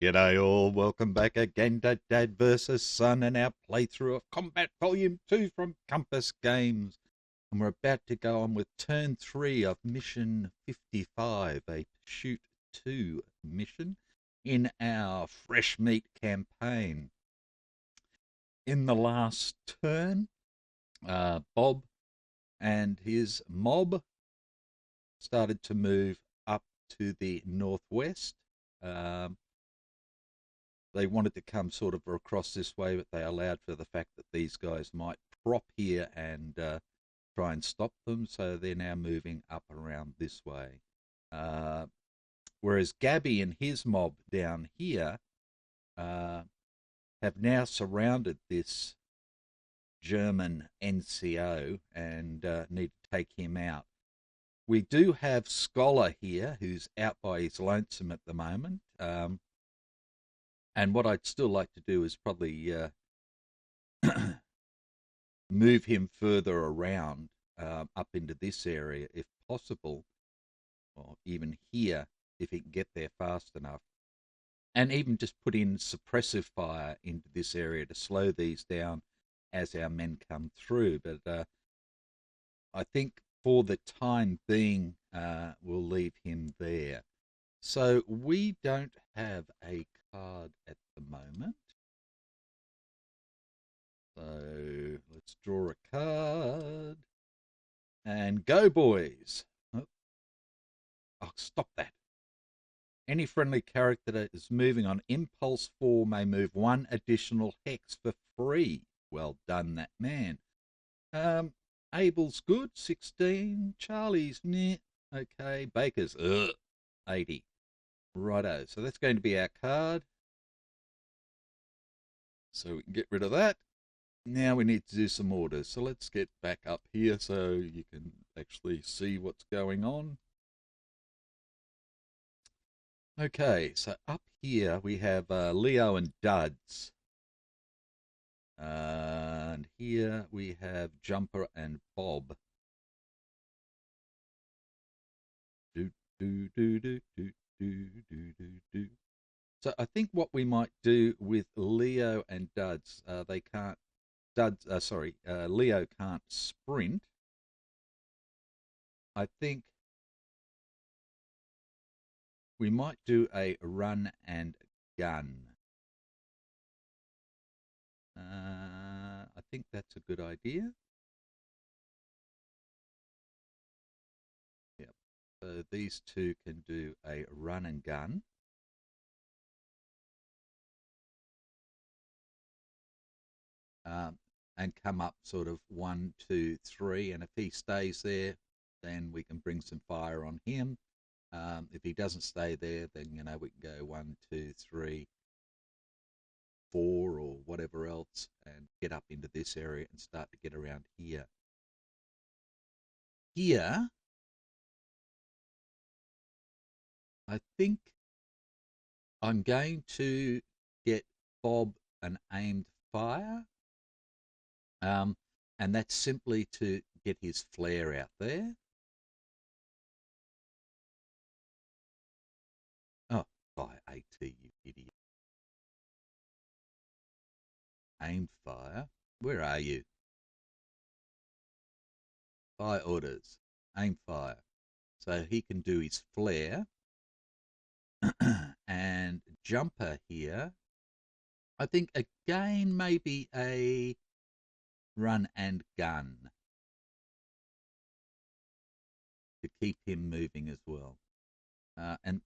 G'day all, welcome back again to Dad vs Son and our playthrough of Combat Volume 2 from Compass Games. And we're about to go on with turn 3 of Mission 55, a Pursuit 2 mission in our Fresh Meat campaign. In the last turn, Bob and his mob started to move up to the northwest. They wanted to come sort of across this way, but they allowed for the fact that these guys might prop here and try and stop them. So they're now moving up around this way. Whereas Gabby and his mob down here have now surrounded this German NCO and need to take him out. We do have Scholar here, who's out by his lonesome at the moment. And what I'd still like to do is probably move him further around up into this area if possible, or even here if he can get there fast enough. And even just put in suppressive fire into this area to slow these down as our men come through. But I think for the time being, we'll leave him there. So we don't have a card at the moment. So let's draw a card. And go, boys. Oh, stop that. Any friendly character that is moving on Impulse 4 may move one additional hex for free. Well done, that man. Abel's good, 16. Charlie's, meh. Okay. Baker's, 80. Righto, so that's going to be our card. So we can get rid of that. Now we need to do some orders. So let's get back up here so you can actually see what's going on. Okay, so up here we have Leo and Duds. And here we have Jumper and Bob. So I think what we might do with Leo and Duds, they can't. Leo can't sprint. I think we might do a run and gun. I think that's a good idea. Yep. So these two can do a run and gun. And come up sort of 1, 2, 3. And if he stays there, then we can bring some fire on him. If he doesn't stay there, then, we can go 1, 2, 3, 4 or whatever else and get up into this area and start to get around here. Here, I think I'm going to get Bob an aimed fire. And that's simply to get his flare out there. Oh, fire AT, you idiot. Aimed fire. Where are you? Fire orders. Aim fire. So he can do his flare. And Jumper here. I think again maybe a run and gun to keep him moving as well. And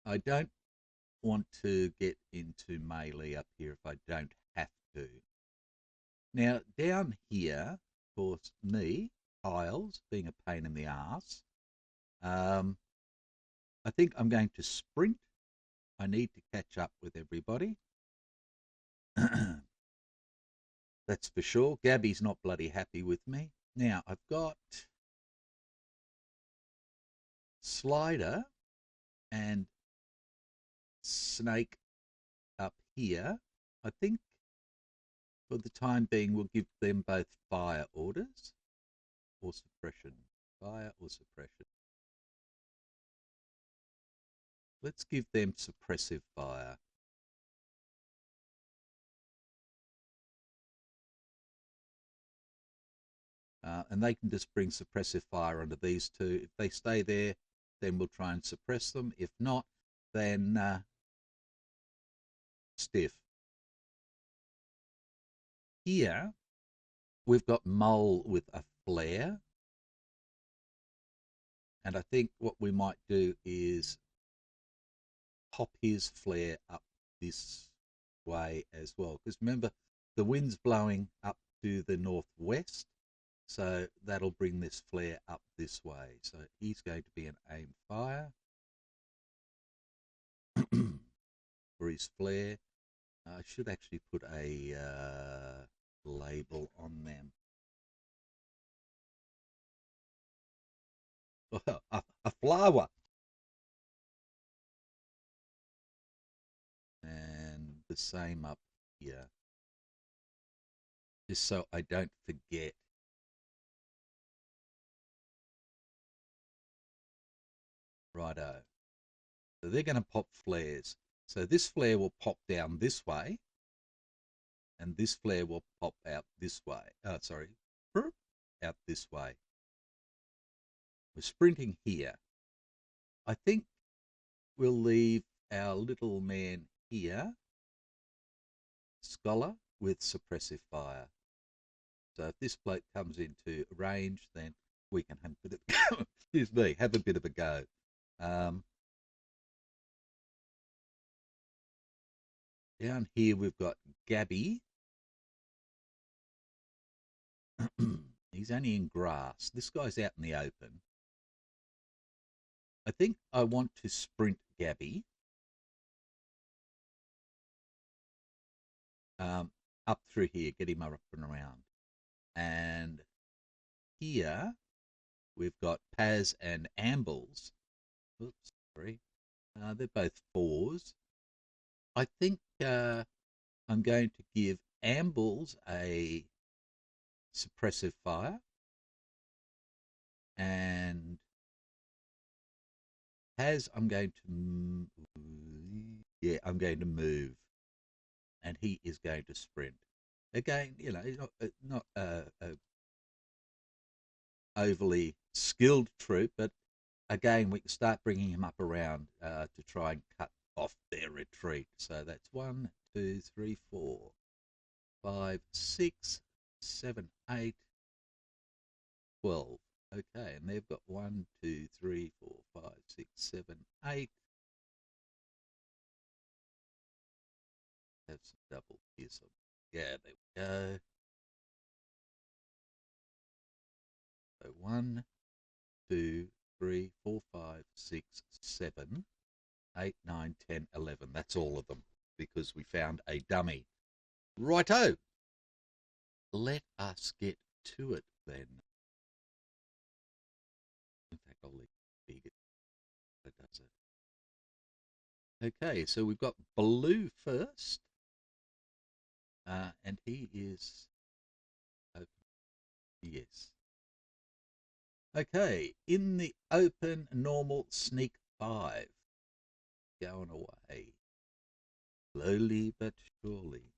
I don't want to get into melee up here if I don't have to. Now, down here, of course, me, Hiles, being a pain in the ass, I think I'm going to sprint. I need to catch up with everybody. That's for sure. Gabby's not bloody happy with me. Now, I've got Slider and snake up here. I think for the time being, we'll give them both fire orders or suppression. Fire or suppression. Let's give them suppressive fire. And they can just bring suppressive fire onto these two. If they stay there, then we'll try and suppress them. If not, then stiff. Here, we've got Mole with a flare. And I think what we might do is pop his flare up this way as well. Because remember, the wind's blowing up to the northwest. So that'll bring this flare up this way. So he's going to be an aim fire for his flare. I should actually put a label on them. A flower. And the same up here. Just so I don't forget. Righto. So they're going to pop flares. So this flare will pop down this way. And this flare will pop out this way. Sorry. Out this way. We're sprinting here. I think we'll leave our little man here, Scholar, with suppressive fire. So if this bloke comes into range, then we can have a bit of, excuse me, have a bit of a go. Down here we've got Gabby. He's only in grass. This guy's out in the open. I think I want to sprint Gabby up through here, get him up and around. And here we've got Paz and Ambles. Oops, sorry. They're both 4s. I think I'm going to give Ambles a suppressive fire. And Paz, I'm going to... Yeah, I'm going to move. And he is going to sprint. Again, you know, he's not a overly skilled troop, but again, we can start bringing him up around to try and cut off their retreat. So that's 1, 2, 3, 4, 5, 6, 7, 8, 12. Okay, and they've got 1, 2, 3, 4, 5, 6, 7, 8. Have some double here. So yeah, there we go. So 1, 2, 3, 4, 5, 6, 7, 8, 9, 10, 11. That's all of them because we found a dummy. Righto. Let us get to it then. In fact, I'll leave it. That does it. Okay, so we've got Blue first. And he is open. Yes. Okay, in the open, normal, sneak 5. Going away. Slowly but surely.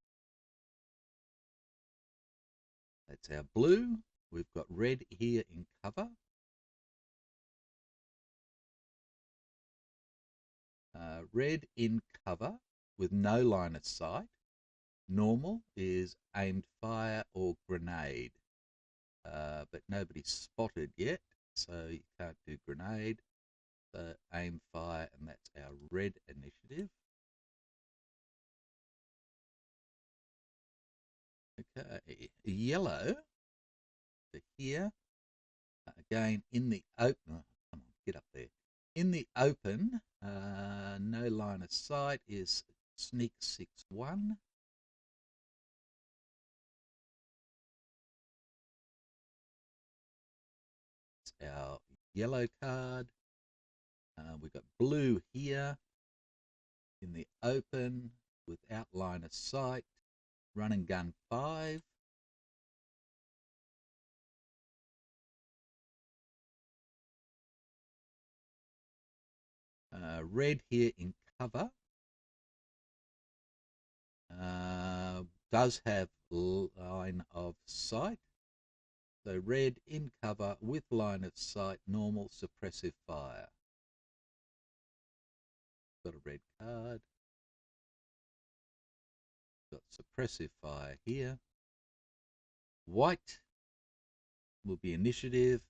That's our blue. We've got red here in cover. Red in cover with no line of sight. Normal is aimed fire or grenade. But nobody's spotted yet, so you can't do grenade. So aim fire, and that's our red initiative. Okay, yellow to here. Again, in the open, come on, get up there. In the open, no line of sight is sneak 6-1. It's our yellow card. We've got blue here. in the open without line of sight. Run and gun 5. Red here in cover. Does have line of sight. So red in cover with line of sight, normal suppressive fire. Got a red card. Got suppressive fire here. White will be initiative.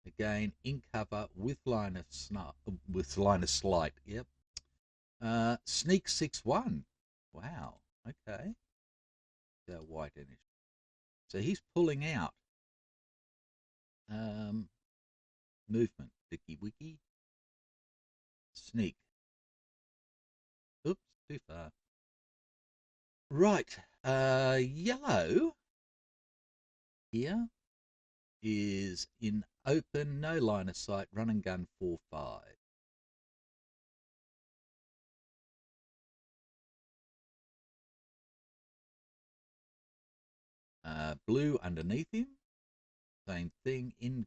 Again, in cover with line of sight. Yep. Sneak 6-1. Wow. Okay. So white initiative. So he's pulling out. Movement. Dicky wiki. Sneak. Oops, too far. Right. Yellow here is in open, no line of sight, run and gun 4-5. Blue underneath him, same thing, in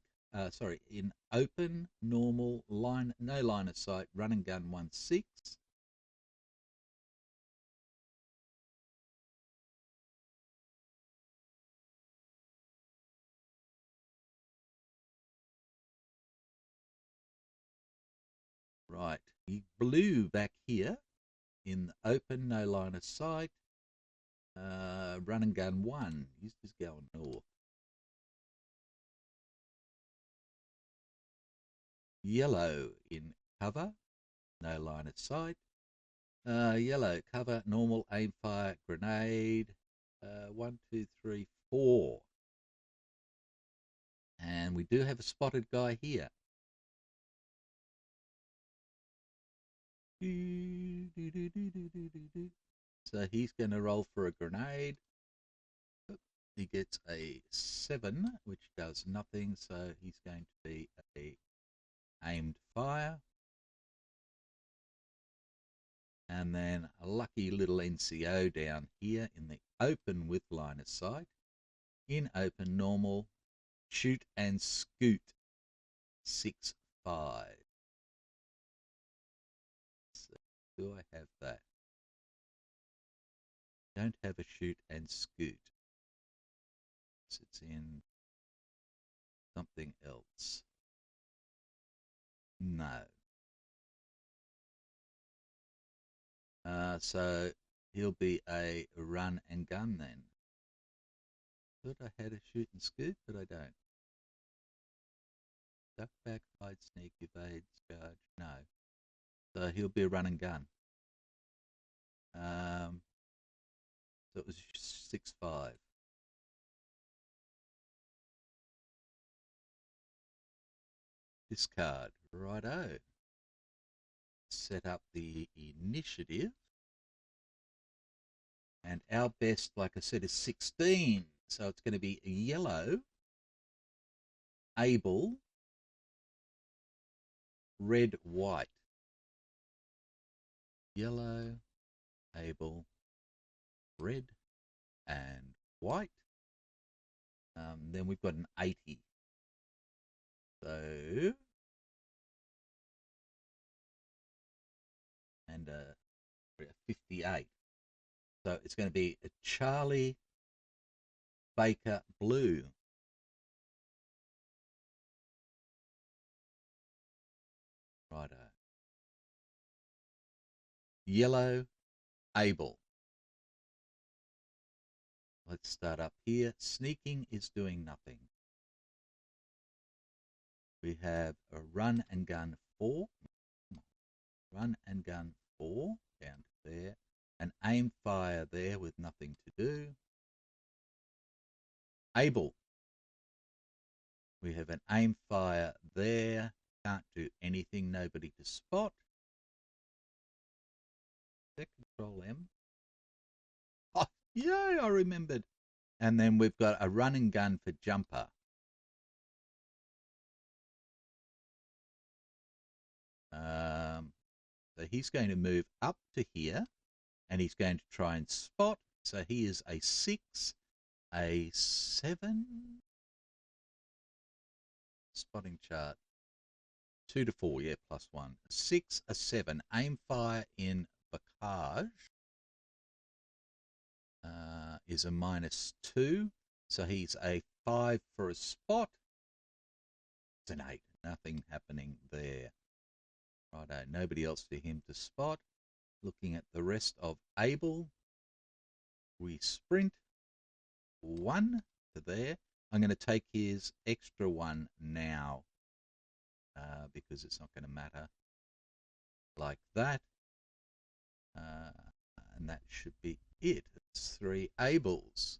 open, normal, line, no line of sight, run and gun 1-6. Right, blue back here in open, no line of sight, run and gun 1. He's just going north. Yellow in cover, no line of sight. Yellow cover, normal, aim, fire, grenade. 1, 2, 3, 4. And we do have a spotted guy here. So he's going to roll for a grenade. He gets a 7, which does nothing, so he's going to be a aimed fire. And then a lucky little NCO down here in the open with line of sight. In open, normal, shoot and scoot, 6-5. So do I have that? Don't have a shoot and scoot. It's in something else. No. So he'll be a run and gun then. Thought I had a shoot and scoot, but I don't. Duck back, hide, sneak, evade, charge. No. So he'll be a run and gun. So it was 6-5. Discard. Righto. Set up the initiative. And our best, like I said, is 16. So it's going to be yellow, able, red, white. Yellow, able, red, and white. Then we've got an 80. So, and a 58. So it's going to be a Charlie Baker blue. Righto. Yellow, able. Let's start up here. Sneaking is doing nothing. We have a run and gun 4. Run and gun 4 down to there. An aim fire there with nothing to do. Able. We have an aim fire there. Can't do anything. Nobody to spot. Control M. Oh, yay, I remembered. And then we've got a run and gun for jumper. So he's going to move up to here, and he's going to try and spot. So he is a 6, a 7. Spotting chart. 2 to 4, yeah, +1. A 6, a 7. Aim fire in Bocage is a -2. So he's a 5 for a spot. It's an 8. Nothing happening there. Righto, nobody else for him to spot. Looking at the rest of Abel, we sprint 1 to there. I'm going to take his extra 1 now because it's not going to matter like that. And that should be it. It's 3 Abels.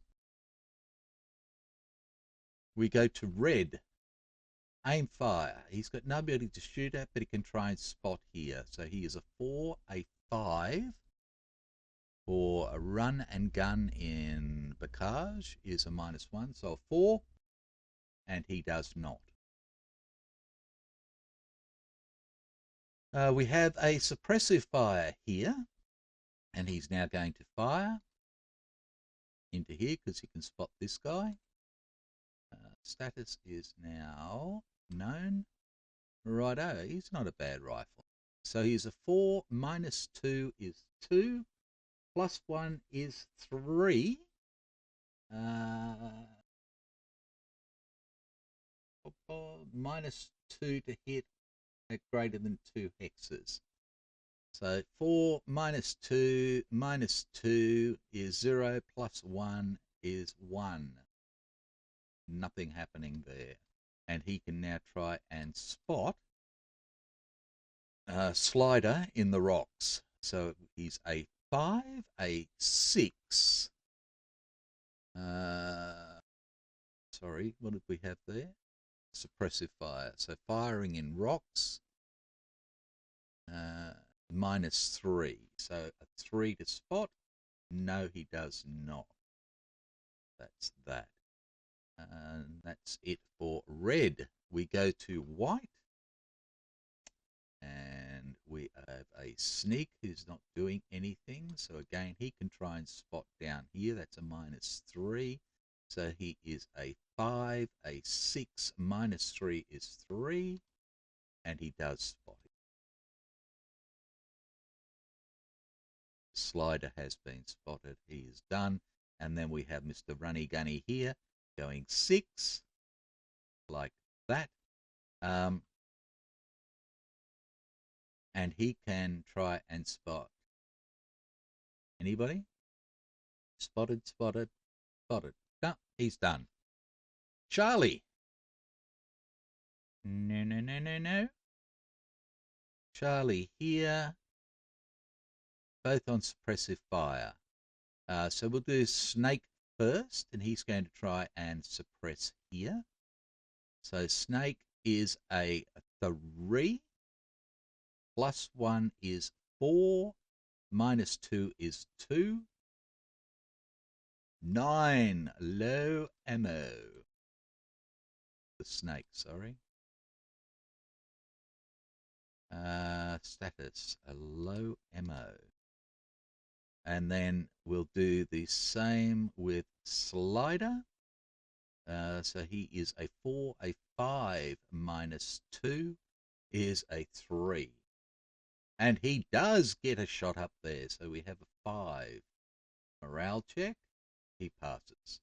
We go to red. Aim fire. He's got nobody to shoot at, but he can try and spot here. So he is a 4, a 5. For a run and gun in Bocage is a -1. So a 4, and he does not. We have a suppressive fire here, and he's now going to fire into here because he can spot this guy. Status is now known. Righto, he's not a bad rifle. So he's a 4, -2 is 2, +1 is 3. -2 to hit at greater than 2 hexes. So 4 -2 -2 is 0, +1 is 1. Nothing happening there. And he can now try and spot Slider in the rocks. So he's a 5, a 6. Sorry, what did we have there? Suppressive fire. So firing in rocks, -3. So a 3 to spot. No, he does not. That's that. And that's it for red. We go to white. And we have a sneak who's not doing anything. So again, he can try and spot down here. That's a -3. So he is a 5, a 6, -3 is 3. And he does spot it. Slider has been spotted. He is done. And then we have Mr. Runny Gunny here going 6, like that. And he can try and spot. Anybody? Spotted, spotted, spotted. No, he's done. Charlie. No, no, no, no, no. Charlie here. Both on suppressive fire. So we'll do Snake first, and he's going to try and suppress here. So Snake is a 3. +1 is 4. -2 is 2. 9. Low ammo. The Snake, sorry. Status, a low ammo. And then we'll do the same with Slider. So he is a 4, a 5, -2 is a 3. And he does get a shot up there. So we have a 5. Morale check. He passes.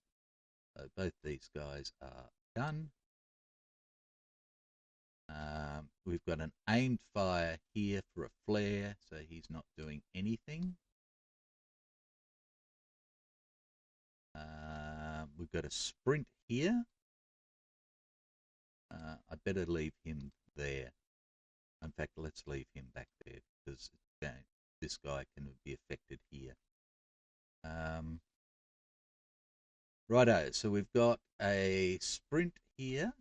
So both these guys are done. We've got an aimed fire here for a flare. So he's not doing anything. We've got a sprint here. I better leave him there. In fact, let's leave him back there because this guy can be affected here. Righto, so we've got a sprint here.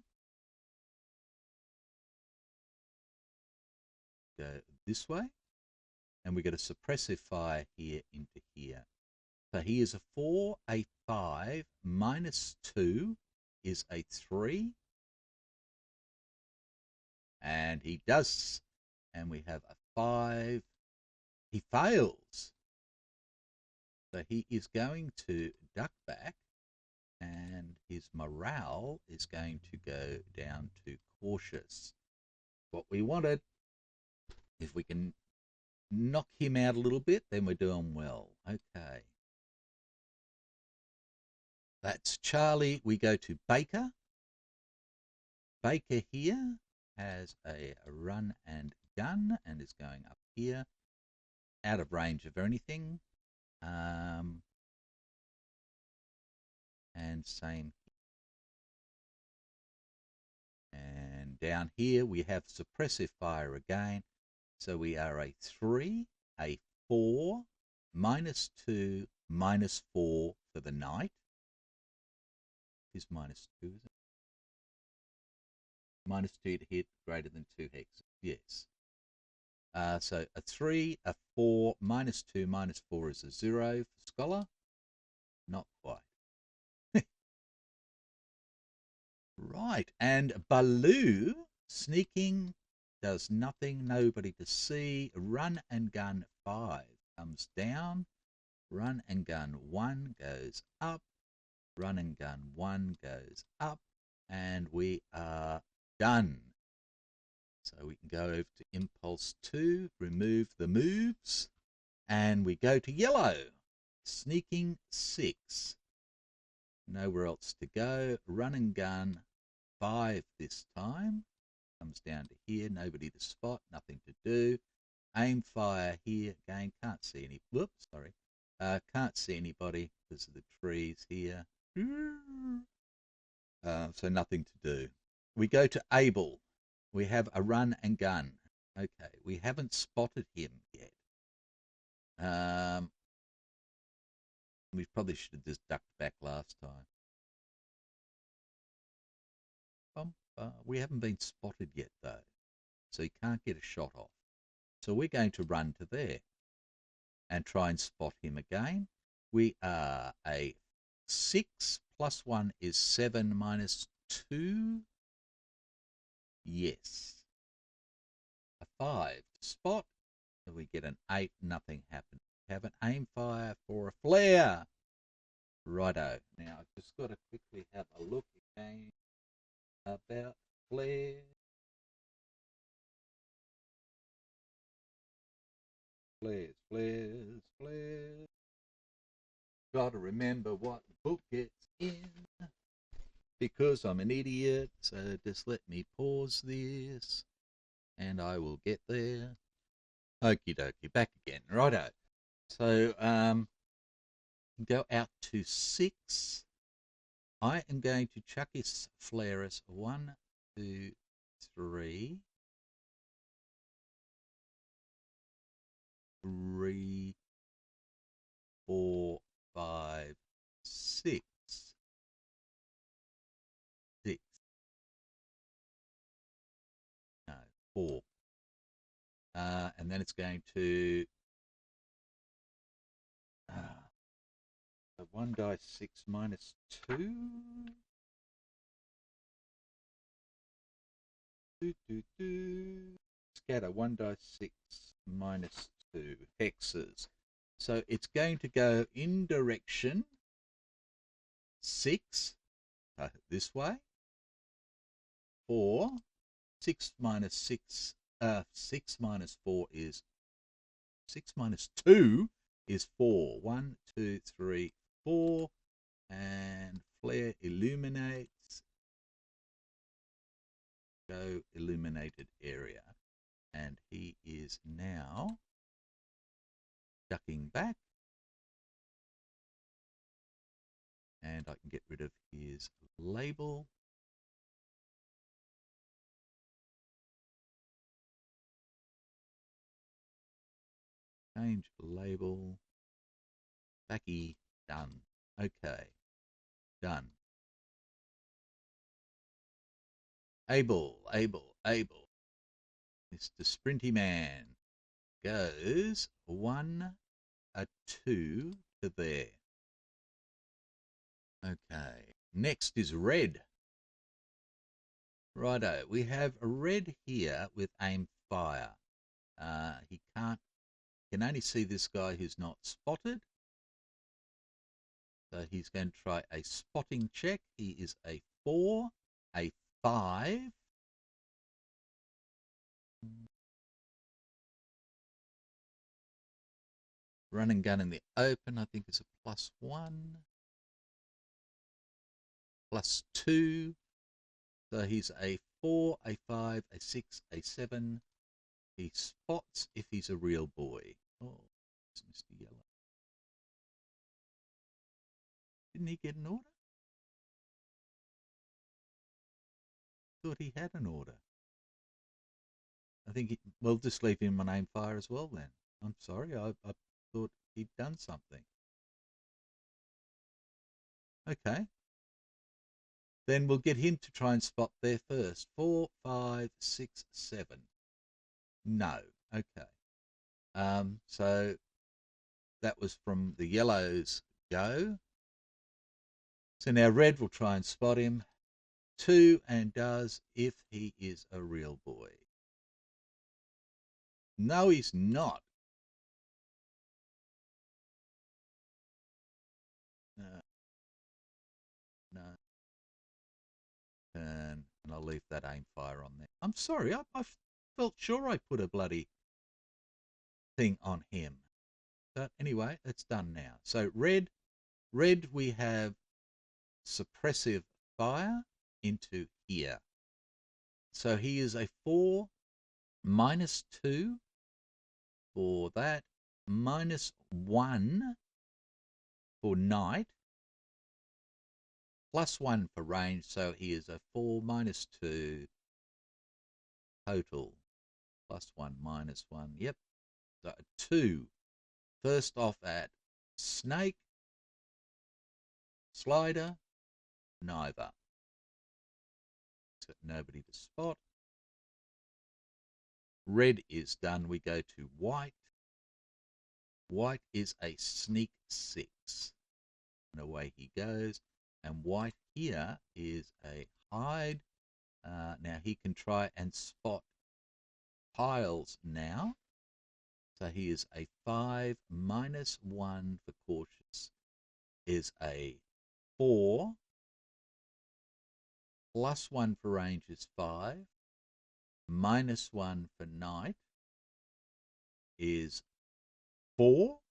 Go this way. And we got a suppressive fire here into here. So he is a 4, a 5, -2 is a 3. And he does. And we have a 5, He fails. So he is going to duck back, and his morale is going to go down to cautious. What we wanted, if we can knock him out a little bit, then we're doing well. Okay. That's Charlie. We go to Baker. Baker here has a run and gun and is going up here, out of range of anything. And same. And down here we have suppressive fire again. So we are a 3, a 4, -2, -4 for the knight. Is -2, is it? -2 to hit, greater than 2 hexes. Yes. So a 3, a 4, -2, -4 is a 0 for Scholar. Not quite. Right, and Baloo sneaking, does nothing, nobody to see. Run and gun 5 comes down. Run and gun 1 goes up. Run and gun 1 goes up. And we are done. So we can go over to Impulse 2, remove the moves, and we go to yellow. Sneaking 6. Nowhere else to go. Run and gun 5 this time. Comes down to here, nobody to spot, nothing to do. Aim fire here, again, can't see any, whoops, sorry. Can't see anybody because of the trees here. So nothing to do. We go to Abel. We have a run and gun. Okay, we haven't spotted him yet. We probably should have just ducked back last time. We haven't been spotted yet, though, so he can't get a shot off. So we're going to run to there and try and spot him again. We are a 6 + 1 is 7 -2. Yes. A 5 to spot. So we get an 8, nothing happened. Have an aim fire for a flare. Righto. Now I've just got to quickly have a look again about flare. Flares. Got to remember what book it's in because I'm an idiot. So just let me pause this and I will get there. Okie dokie, back again. Righto. So go out to 6. I am going to chuck his flares 1, 2, 3. 3, 4, 5, 6. 6. No, 4. And then it's going to 1 dice 6 -2. Scatter 1 dice 6 -2 hexes. So it's going to go in direction 6, this way. 4, 6 -6, 6 -4 is 6 -2 is 4. 1, 2, 3, 4, and flare illuminates. Go illuminated area, and he is now ducking back, and I can get rid of his label. Change label. Backy. Done. Okay. Done. Abel. Mr. Sprinty Man goes 1, a 2 to there. Okay. Next is red. Righto. We have red here with aim fire. He can't can only see this guy who's not spotted. So he's going to try a spotting check. He is a 4, a 5. Run and gun in the open, I think, is a +1. +2. So he's a 4, a 5, a 6, a 7. He spots if he's a real boy. Oh, it's Mr. Yellow. Didn't he get an order? Thought he had an order. I think we'll just leave him on aim fire as well then. I'm sorry, I thought he'd done something. Okay. Then we'll get him to try and spot there first. 4, 5, 6, 7. No. Okay. So that was from the yellow's go. So now red will try and spot him. 2, and does if he is a real boy. No, he's not. No. And I'll leave that aim fire on there. I'm sorry, I felt sure I put a bloody thing on him. But anyway, it's done now. So red, we have suppressive fire into here. So he is a 4, -2 for that, -1 for night, +1 for range. So he is a 4, -2 total, +1, -1. Yep. So a 2. First off at snake, slider, neither. So nobody to spot. Red is done. We go to white. White is a sneak 6. And away he goes. And white here is a hide. Now he can try and spot piles now. So he is a 5, -1 for cautious is a 4, +1 for range is 5, -1 for night is 4.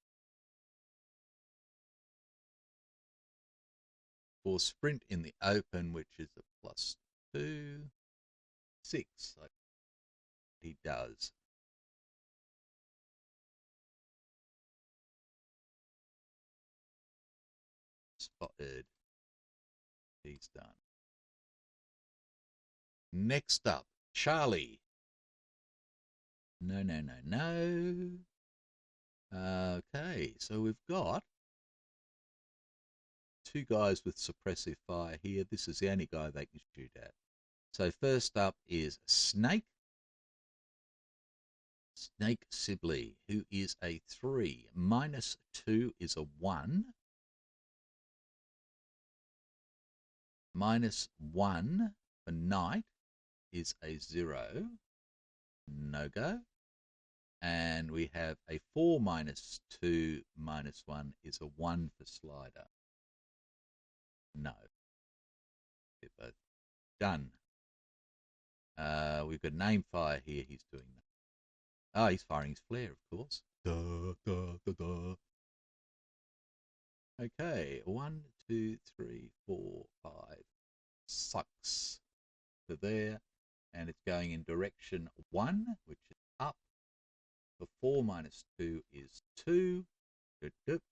For sprint in the open, which is a +2, 6. He does. Spotted. He's done. Next up, Charlie. No. Okay, so we've got 2 guys with suppressive fire here. This is the only guy they can shoot at. So first up is Snake. Snake Sibley, who is a 3. -2 is a 1. -1 for night is a 0. No go. And we have a 4 -2 -1 is a 1 for slider. No. They're both done. We've got an aim fire here. He's doing that. Oh, he's firing his flare, of course. Duh. Okay, 1, 2, 3, 4, 5. Sucks to there. And it's going in direction 1, which is up. The 4 -2 is 2. Good.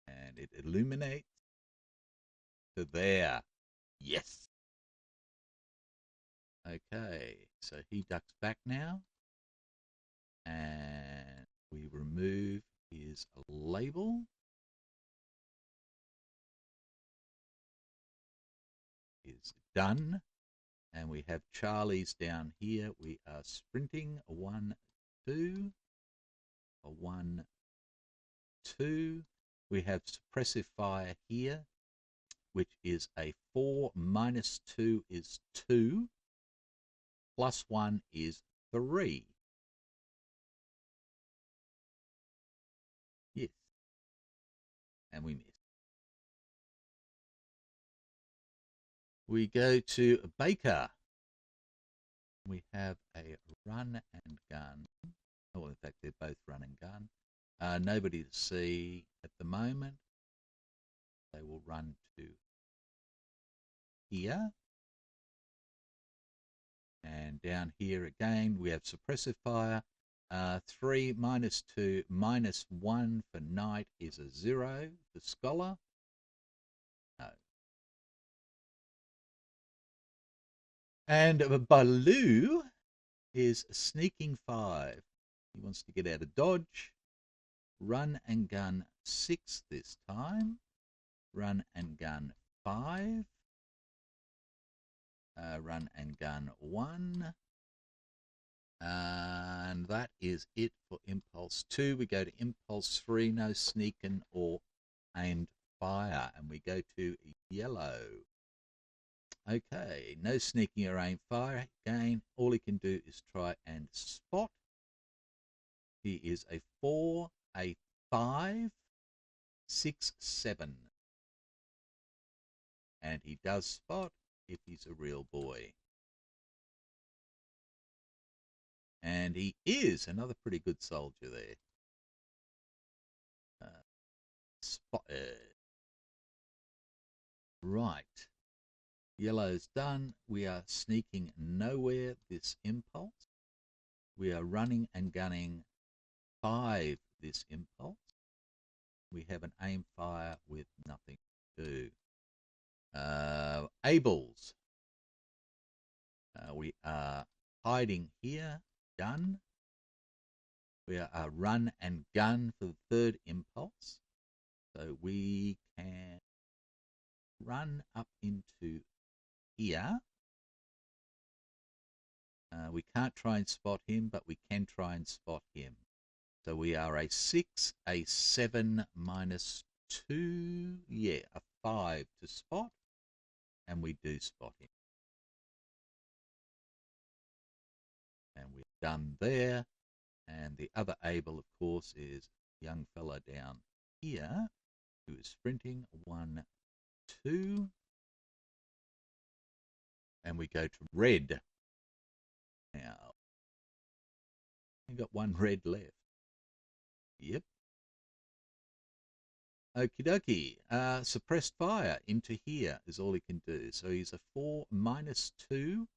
And it illuminates to there. Yes. Okay, so he ducks back now. And we remove his label. Is done. And we have Charlie's down here. We are sprinting a 1, 2, a 1, 2. We have suppressive fire here, which is a 4 -2 is 2, +1 is 3. We go to Baker. We have a run and gun. Oh, well, in fact, they're both run and gun. Nobody to see at the moment. They will run to here. And down here again, we have suppressive fire. 3 minus 2 minus 1 for knight is a 0. The scholar. No. And Baloo is sneaking 5. He wants to get out of dodge. Run and gun 6 this time. Run and gun 5. Run and gun 1. And that is it for impulse 2. We go to impulse 3, no sneaking or aimed fire. And we go to yellow. Okay, no sneaking or aimed fire. Again, all he can do is try and spot. He is a 4, a 5, 6, 7. And he does spot if he's a real boy. And he is another pretty good soldier there. Right. Yellow's done. We are sneaking nowhere this impulse. We are running and gunning 5 this impulse. We have an aim fire with nothing to do. Abel's. We are hiding here. Gun. We are run and gun for the 3rd impulse. So we can run up into here. We can't try and spot him, but we can try and spot him. So we are a 6, a 7 minus 2. Yeah, a 5 to spot. And we do spot him. And we're done there. And the other Abel, of course, is a young fella down here who is sprinting. 1, 2. And we go to red. Now, we've got 1 red left. Yep. Okie dokie. Suppressed fire into here is all he can do. So he's a 4 minus 2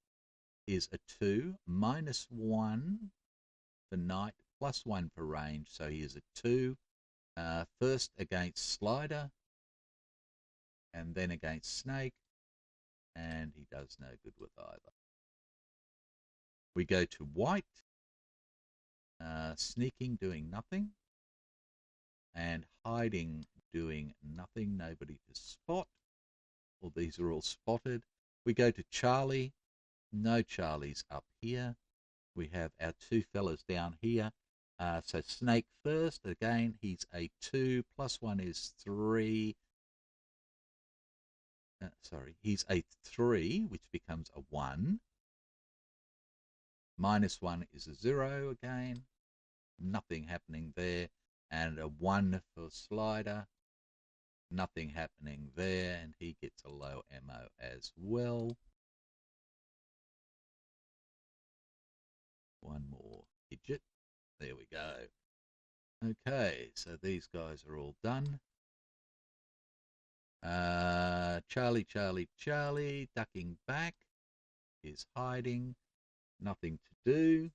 is a 2 minus 1 for knight plus 1 for range. So he is a 2. First against slider and then against snake. And he does no good with either. We go to white. Sneaking, doing nothing. And hiding, doing nothing. Nobody to spot. Well, these are all spotted. We go to Charlie. No Charlies up here. We have our 2 fellas down here. So snake first. Again, he's a 2. Plus 1 is 3. He's a 3, which becomes a 1. Minus 1 is a 0 again. Nothing happening there. And a 1 for slider. Nothing happening there. And he gets a low ammo as well. 1 more digit. There we go. Okay, so these guys are all done. Charlie, Charlie, Charlie, ducking back, is hiding, nothing to do.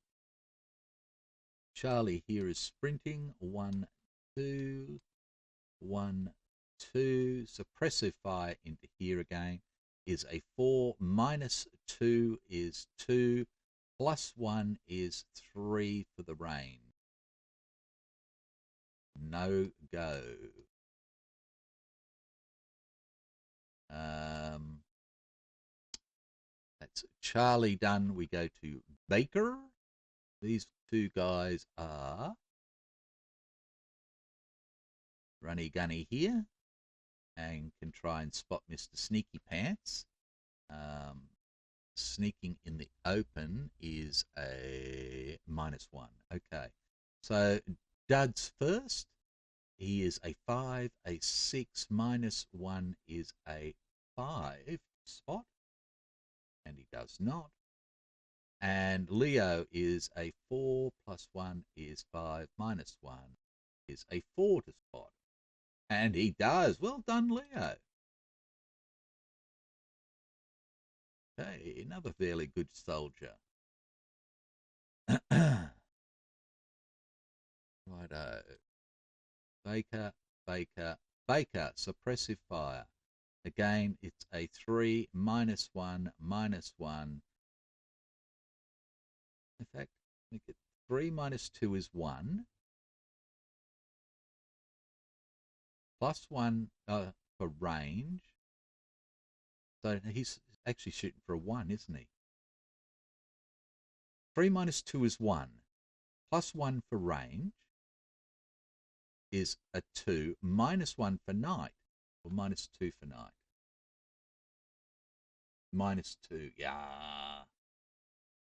Charlie here is sprinting, 1, 2, 1, 2. Suppressive fire into here again is a 4, minus 2 is 2, plus 1 is 3 for the range. No go. That's Charlie done. We go to Baker. These 2 guys are runny gunny here and can try and spot Mr. Sneaky Pants. Sneaking in the open is a -1. Okay, so Dud's first. He is a 5, a 6, -1 is a 5 spot. and he does not. And Leo is a 4 plus 1 is 5 minus 1 is a 4 to spot. And he does. Well done, Leo. Okay, another fairly good soldier. Righto. Baker, Baker, Baker, suppressive fire. Again, it's a 3 minus 1 minus 1. In fact, make it 3 minus 2 is 1. Plus 1 for range. So he's actually shooting for a 1, isn't he? 3 minus 2 is 1. Plus 1 for range is a 2. Minus 1 for night. Or minus 2 for night. Minus 2. Yeah.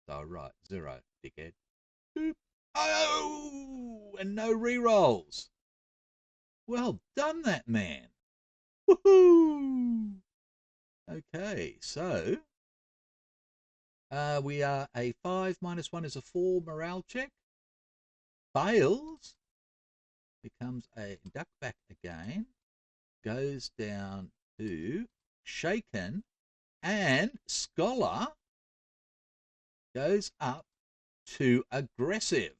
So, right. 0, dickhead. Boop. Oh! And no rerolls. Well done, that man. Woohoo! Okay, so we are a 5 minus 1 is a 4 morale check. Fails. Becomes a duck back again. Goes down to shaken. And scholar goes up to aggressive.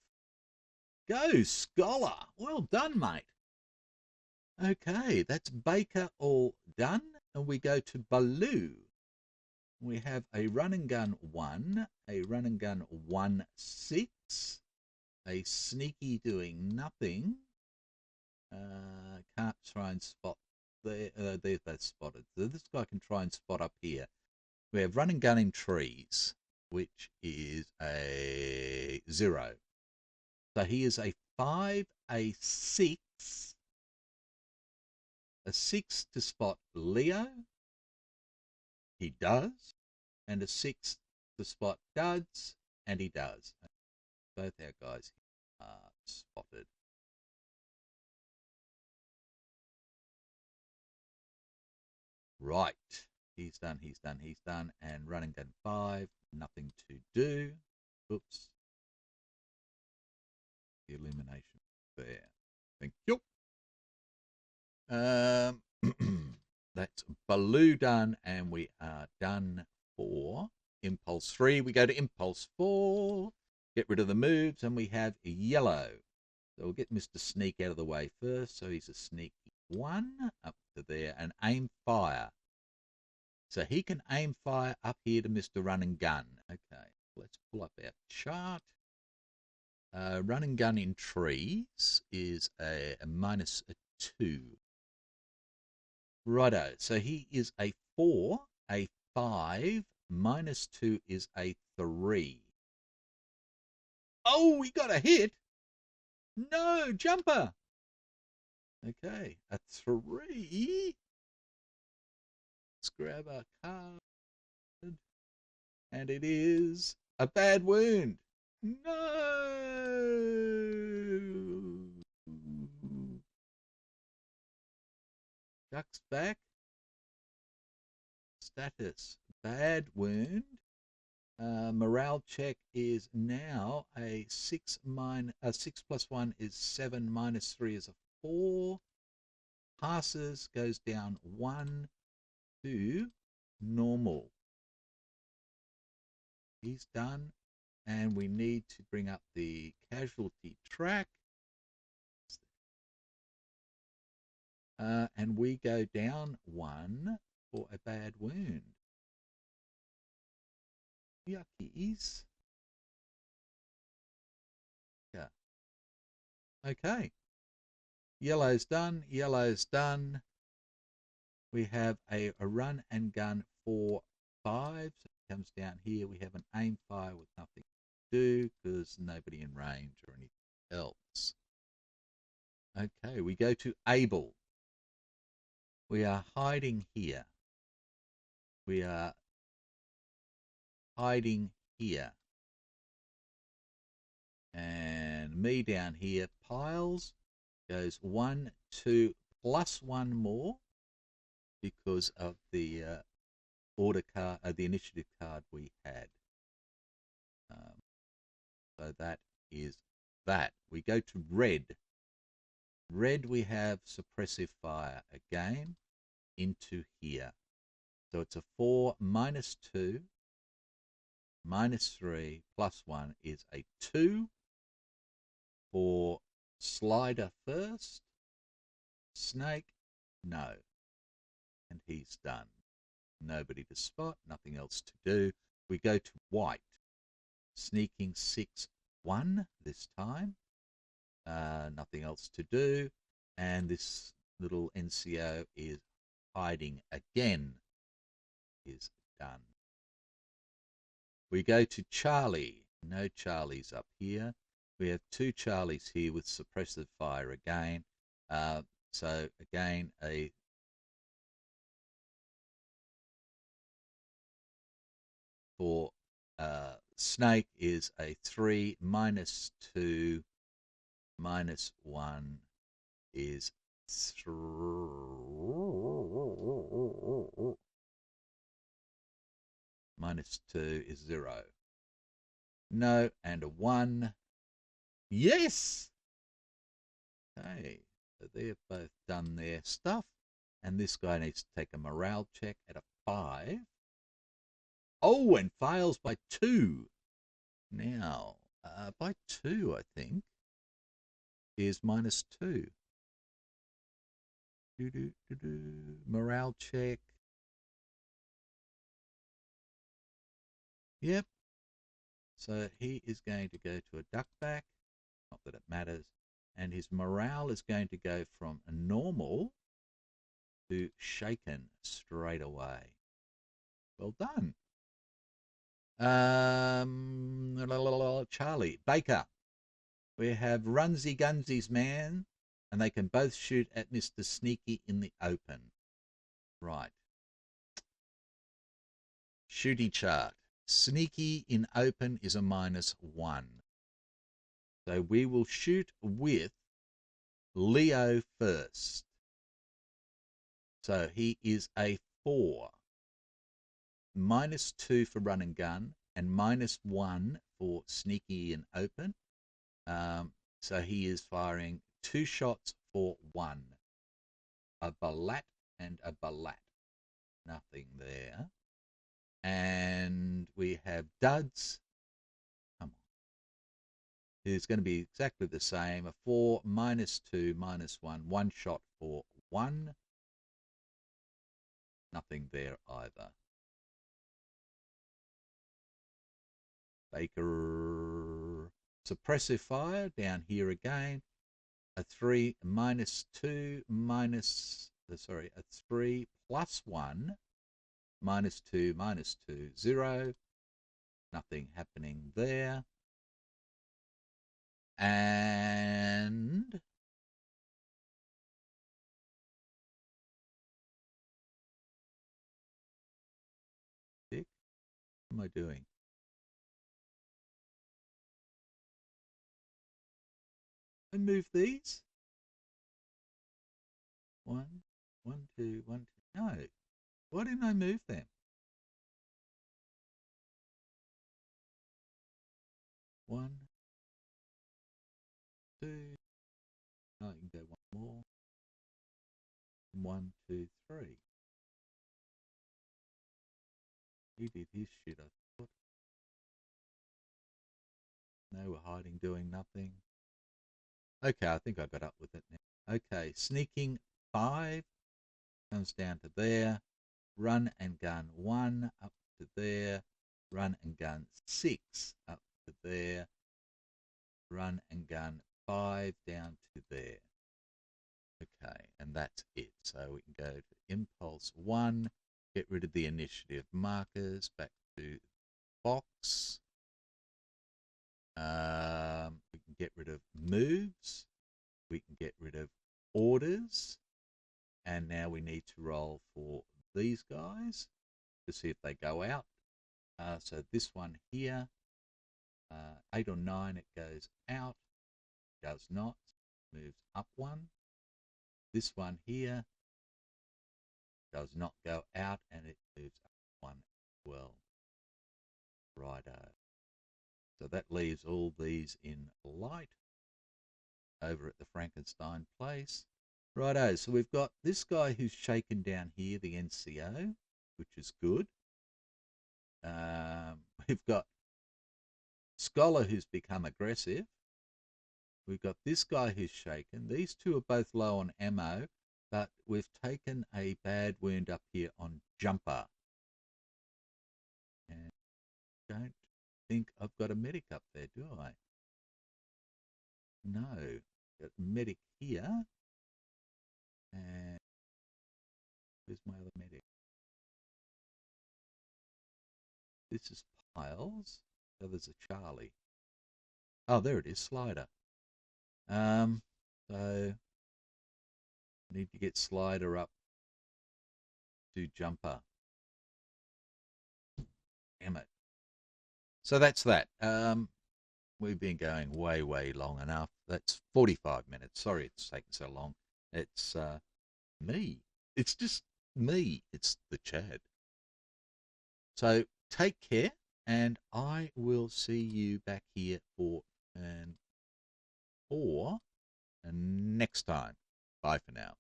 Go, scholar. Well done, mate. Okay, that's Baker all done. And we go to Baloo. We have a run and gun 1, a run and gun 1-6, a sneaky doing nothing. Can't try and spot there. They're both spotted. So this guy can try and spot up here. We have run and gun in trees, which is a 0. So he is a 5, a 6, a 6 to spot Leo. He does. And a 6 to spot Duds, and he does. Both our guys are spotted. Right. He's done, he's done, he's done. And run and gun 5, nothing to do. Oops. The elimination there. Thank you. That's Baloo done, and we are done for Impulse 3. We go to Impulse 4. Get rid of the moves, and we have yellow. So we'll get Mr. Sneak out of the way first. So he's a sneaky 1 up to there, and aim fire. So he can aim fire up here to Mr. Run and Gun. Okay, let's pull up our chart. Run and gun in trees is a minus a 2. Righto, so he is a 4, a 5, minus 2 is a 3. Oh, we got a hit. No, jumper. Okay, a 3. Let's grab our card. And it is a bad wound. No. Ducks back. Status, bad wound. Morale check is now a 6 plus 1 is 7, minus 3 is a 4. Passes goes down 1 to normal. He's done. And we need to bring up the casualty track. And we go down 1 for a bad wound. Yuckies. Yeah. Okay. Yellow's done. Yellow's done. We have a run and gun for 5. So it comes down here. We have an aim fire with nothing to do because nobody in range or anything else. Okay, we go to Able. We are hiding here. We are hiding here. And me down here. Piles goes 1, 2, plus 1 more because of the order card, the initiative card we had. So that is that. We go to red. Red, we have suppressive fire again into here. So it's a 4 minus 2 minus 3 plus 1 is a 2 for Slider first. Snake, no. And he's done. Nobody to spot, nothing else to do. We go to white. Sneaking 6-1 this time. Nothing else to do. And this little NCO is hiding again. Is done. We go to Charlie. No Charlies up here. We have 2 Charlies here with suppressive fire again. So again, for Snake is a 3 minus 2 minus 1 is 3. Minus 2 is 0. No, and a 1. Yes! Okay, so they've both done their stuff. And this guy needs to take a morale check at a 5. Oh, and fails by 2. Now, by 2, I think, is minus 2. Morale check. Yep. So he is going to go to a duckback. Not that it matters. And his morale is going to go from a normal to shaken straight away. Well done. Charlie. Baker. We have Runsy Gunsies man, and they can both shoot at Mr. Sneaky in the open. Right. Shooty chart. Sneaky in open is a minus 1. So we will shoot with Leo first. So he is a 4. Minus 2 for run and gun, and minus 1 for sneaky in open. So he is firing 2 shots for 1. A balat and a balat. Nothing there. And we have duds. Come on. It's going to be exactly the same. A 4 minus 2 minus 1. 1 shot for 1. Nothing there either. Baker. Suppressive fire down here again. A 3 minus 2 minus, sorry, a 3 plus 1 minus 2 minus 2, 0. Nothing happening there. And what am I doing? I move these. 1, 1, 2, 1, 2. No. Why didn't I move them? 1, 2. I can go one more. 1, 2, 3. He did his shit, I thought. No, we're hiding, doing nothing. Okay, I think I got up with it now. Okay, sneaking 5 comes down to there. Run and gun 1 up to there. Run and gun 6 up to there. Run and gun 5 down to there. Okay, and that's it. So we can go to impulse 1, get rid of the initiative markers, back to box. We can get rid of moves. We can get rid of orders. And now we need to roll for these guys to see if they go out. So this one here, 8 or 9, it goes out. Does not. Moves up 1. This one here does not go out, and it moves up one as well. Righto. So that leaves all these in light over at the Frankenstein place. Righto, so we've got this guy who's shaken down here, the NCO, which is good. We've got Scholar who's become aggressive. We've got this guy who's shaken. These two are both low on ammo, but we've taken a bad wound up here on Jumper. And I don't think I've got a medic up there, do I? No. Got a medic here. And where's my other medic? This is Piles. So there's a Charlie. Oh, there it is, Slider. So I need to get Slider up to Jumper. Damn it. So that's that. We've been going way long enough. That's 45 minutes. Sorry it's taken so long. It's me. It's just me. It's the Chad. So take care, and I will see you back here for turn 4 next time. Bye for now.